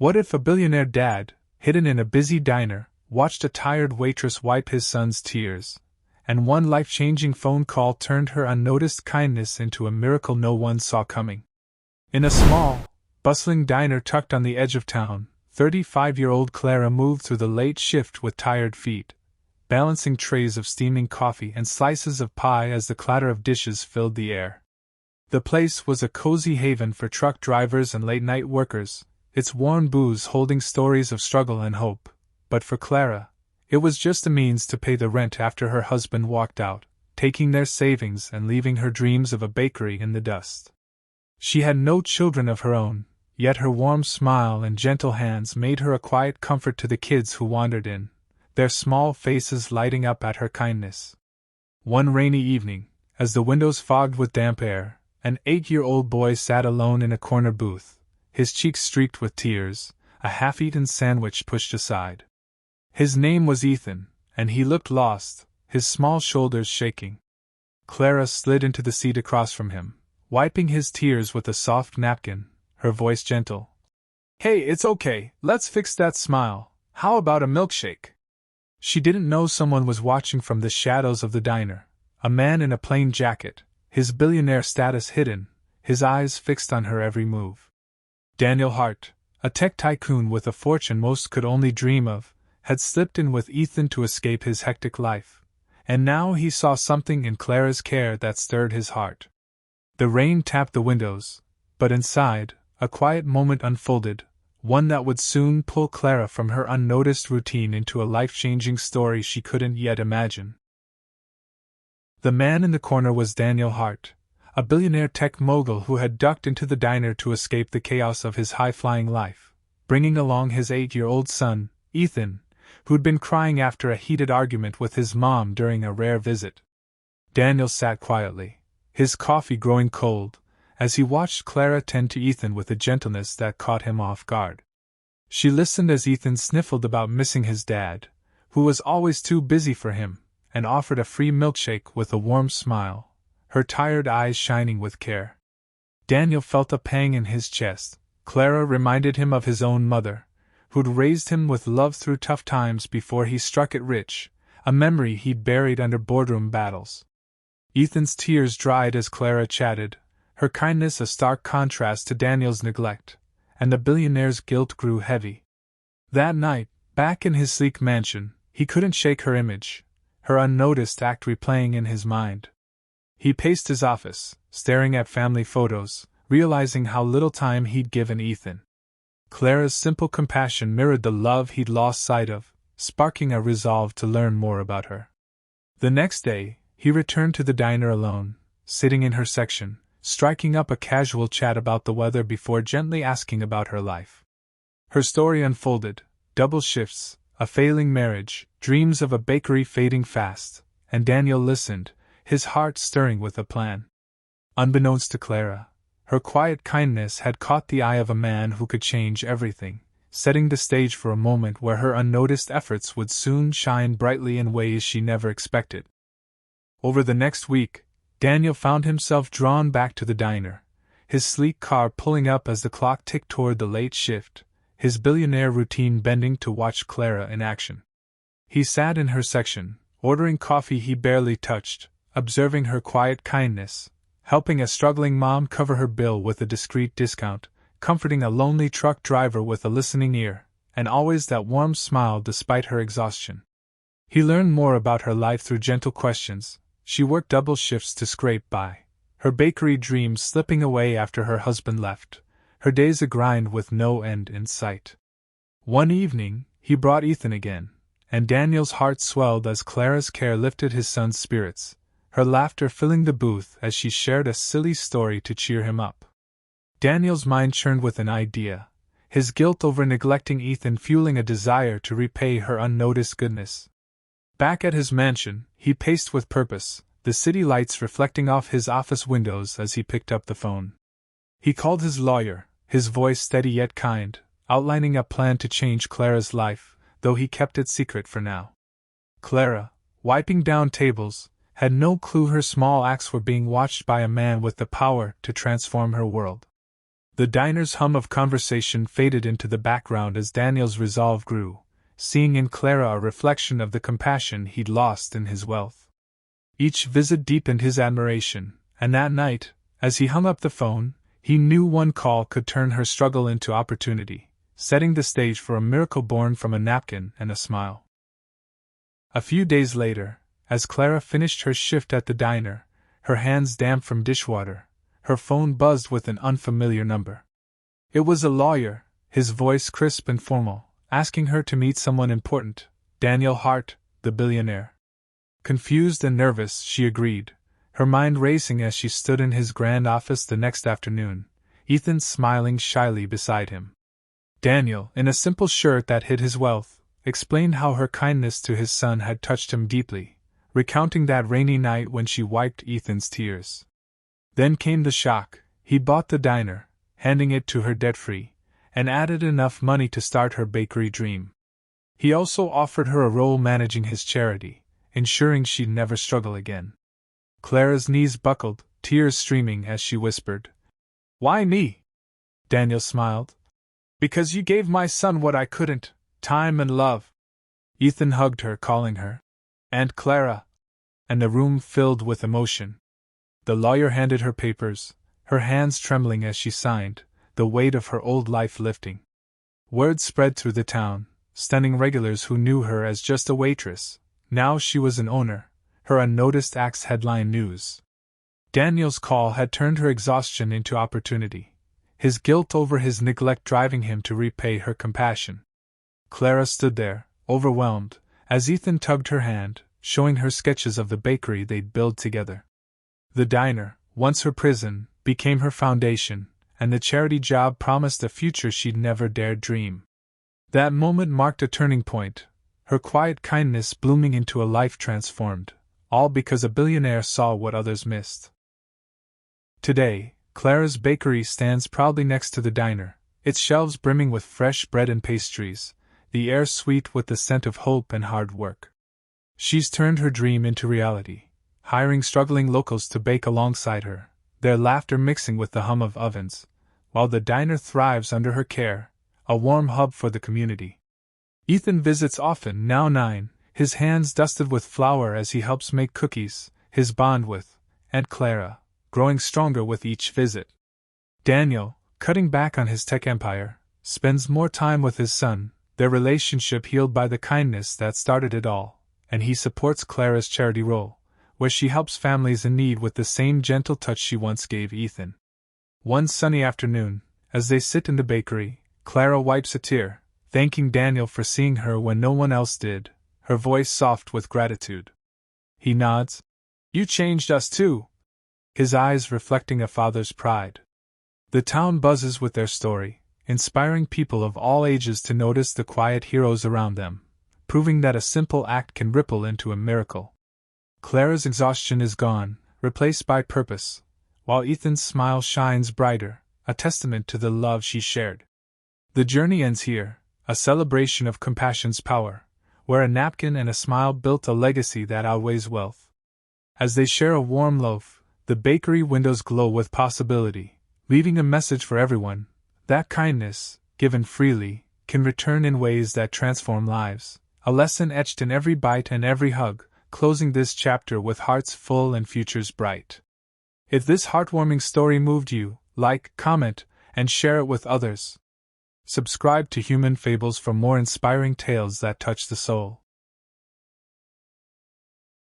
What if a billionaire dad, hidden in a busy diner, watched a tired waitress wipe his son's tears, and one life-changing phone call turned her unnoticed kindness into a miracle no one saw coming? In a small, bustling diner tucked on the edge of town, 35-year-old Clara moved through the late shift with tired feet, balancing trays of steaming coffee and slices of pie as the clatter of dishes filled the air. The place was a cozy haven for truck drivers and late-night workers, its warm booths holding stories of struggle and hope, but for Clara, it was just a means to pay the rent after her husband walked out, taking their savings and leaving her dreams of a bakery in the dust. She had no children of her own, yet her warm smile and gentle hands made her a quiet comfort to the kids who wandered in, their small faces lighting up at her kindness. One rainy evening, as the windows fogged with damp air, an 8-year-old boy sat alone in a corner booth, his cheeks streaked with tears, a half-eaten sandwich pushed aside. His name was Ethan, and he looked lost, his small shoulders shaking. Clara slid into the seat across from him, wiping his tears with a soft napkin, her voice gentle. "Hey, it's okay, let's fix that smile. How about a milkshake?" She didn't know someone was watching from the shadows of the diner, a man in a plain jacket, his billionaire status hidden, his eyes fixed on her every move. Daniel Hart, a tech tycoon with a fortune most could only dream of, had slipped in with Ethan to escape his hectic life, and now he saw something in Clara's care that stirred his heart. The rain tapped the windows, but inside, a quiet moment unfolded, one that would soon pull Clara from her unnoticed routine into a life-changing story she couldn't yet imagine. The man in the corner was Daniel Hart, a billionaire tech mogul who had ducked into the diner to escape the chaos of his high-flying life, bringing along his 8-year-old son, Ethan, who'd been crying after a heated argument with his mom during a rare visit. Daniel sat quietly, his coffee growing cold, as he watched Clara tend to Ethan with a gentleness that caught him off guard. She listened as Ethan sniffled about missing his dad, who was always too busy for him, and offered a free milkshake with a warm smile, her tired eyes shining with care. Daniel felt a pang in his chest. Clara reminded him of his own mother, who'd raised him with love through tough times before he struck it rich, a memory he'd buried under boardroom battles. Ethan's tears dried as Clara chatted, her kindness a stark contrast to Daniel's neglect, and the billionaire's guilt grew heavy. That night, back in his sleek mansion, he couldn't shake her image, her unnoticed act replaying in his mind. He paced his office, staring at family photos, realizing how little time he'd given Ethan. Clara's simple compassion mirrored the love he'd lost sight of, sparking a resolve to learn more about her. The next day, he returned to the diner alone, sitting in her section, striking up a casual chat about the weather before gently asking about her life. Her story unfolded: double shifts, a failing marriage, dreams of a bakery fading fast, and Daniel listened, his heart stirring with a plan. Unbeknownst to Clara, her quiet kindness had caught the eye of a man who could change everything, setting the stage for a moment where her unnoticed efforts would soon shine brightly in ways she never expected. Over the next week, Daniel found himself drawn back to the diner, his sleek car pulling up as the clock ticked toward the late shift, his billionaire routine bending to watch Clara in action. He sat in her section, ordering coffee he barely touched, observing her quiet kindness, helping a struggling mom cover her bill with a discreet discount, comforting a lonely truck driver with a listening ear, and always that warm smile despite her exhaustion. He learned more about her life through gentle questions. She worked double shifts to scrape by, her bakery dreams slipping away after her husband left, her days a grind with no end in sight. One evening, he brought Ethan again, and Daniel's heart swelled as Clara's care lifted his son's spirits, her laughter filling the booth as she shared a silly story to cheer him up. Daniel's mind churned with an idea, his guilt over neglecting Ethan fueling a desire to repay her unnoticed goodness. Back at his mansion, he paced with purpose, the city lights reflecting off his office windows as he picked up the phone. He called his lawyer, his voice steady yet kind, outlining a plan to change Clara's life, though he kept it secret for now. Clara, wiping down tables, had no clue her small acts were being watched by a man with the power to transform her world. The diner's hum of conversation faded into the background as Daniel's resolve grew, seeing in Clara a reflection of the compassion he'd lost in his wealth. Each visit deepened his admiration, and that night, as he hung up the phone, he knew one call could turn her struggle into opportunity, setting the stage for a miracle born from a napkin and a smile. A few days later, as Clara finished her shift at the diner, her hands damp from dishwater, her phone buzzed with an unfamiliar number. It was a lawyer, his voice crisp and formal, asking her to meet someone important, Daniel Hart, the billionaire. Confused and nervous, she agreed, her mind racing as she stood in his grand office the next afternoon, Ethan smiling shyly beside him. Daniel, in a simple shirt that hid his wealth, explained how her kindness to his son had touched him deeply, recounting that rainy night when she wiped Ethan's tears. Then came the shock. He bought the diner, handing it to her debt-free, and added enough money to start her bakery dream. He also offered her a role managing his charity, ensuring she'd never struggle again. Clara's knees buckled, tears streaming as she whispered, "Why me?" Daniel smiled. "Because you gave my son what I couldn't, time and love." Ethan hugged her, calling her Aunt Clara, and the room filled with emotion. The lawyer handed her papers, her hands trembling as she signed, the weight of her old life lifting. Word spread through the town, stunning regulars who knew her as just a waitress. Now she was an owner, her unnoticed acts headline news. Daniel's call had turned her exhaustion into opportunity, his guilt over his neglect driving him to repay her compassion. Clara stood there, overwhelmed, as Ethan tugged her hand, showing her sketches of the bakery they'd built together. The diner, once her prison, became her foundation, and the charity job promised a future she'd never dared dream. That moment marked a turning point, her quiet kindness blooming into a life transformed, all because a billionaire saw what others missed. Today, Clara's bakery stands proudly next to the diner, its shelves brimming with fresh bread and pastries, the air sweet with the scent of hope and hard work. She's turned her dream into reality, hiring struggling locals to bake alongside her, their laughter mixing with the hum of ovens, while the diner thrives under her care, a warm hub for the community. Ethan visits often, now 9, his hands dusted with flour as he helps make cookies, his bond with Aunt Clara growing stronger with each visit. Daniel, cutting back on his tech empire, spends more time with his son, their relationship healed by the kindness that started it all, and he supports Clara's charity role, where she helps families in need with the same gentle touch she once gave Ethan. One sunny afternoon, as they sit in the bakery, Clara wipes a tear, thanking Daniel for seeing her when no one else did, her voice soft with gratitude. He nods. "You changed us too," his eyes reflecting a father's pride. The town buzzes with their story, inspiring people of all ages to notice the quiet heroes around them, proving that a simple act can ripple into a miracle. Clara's exhaustion is gone, replaced by purpose, while Ethan's smile shines brighter, a testament to the love she shared. The journey ends here, a celebration of compassion's power, where a napkin and a smile built a legacy that outweighs wealth. As they share a warm loaf, the bakery windows glow with possibility, leaving a message for everyone, that kindness, given freely, can return in ways that transform lives, a lesson etched in every bite and every hug, closing this chapter with hearts full and futures bright. If this heartwarming story moved you, like, comment, and share it with others. Subscribe to Human Fables for more inspiring tales that touch the soul.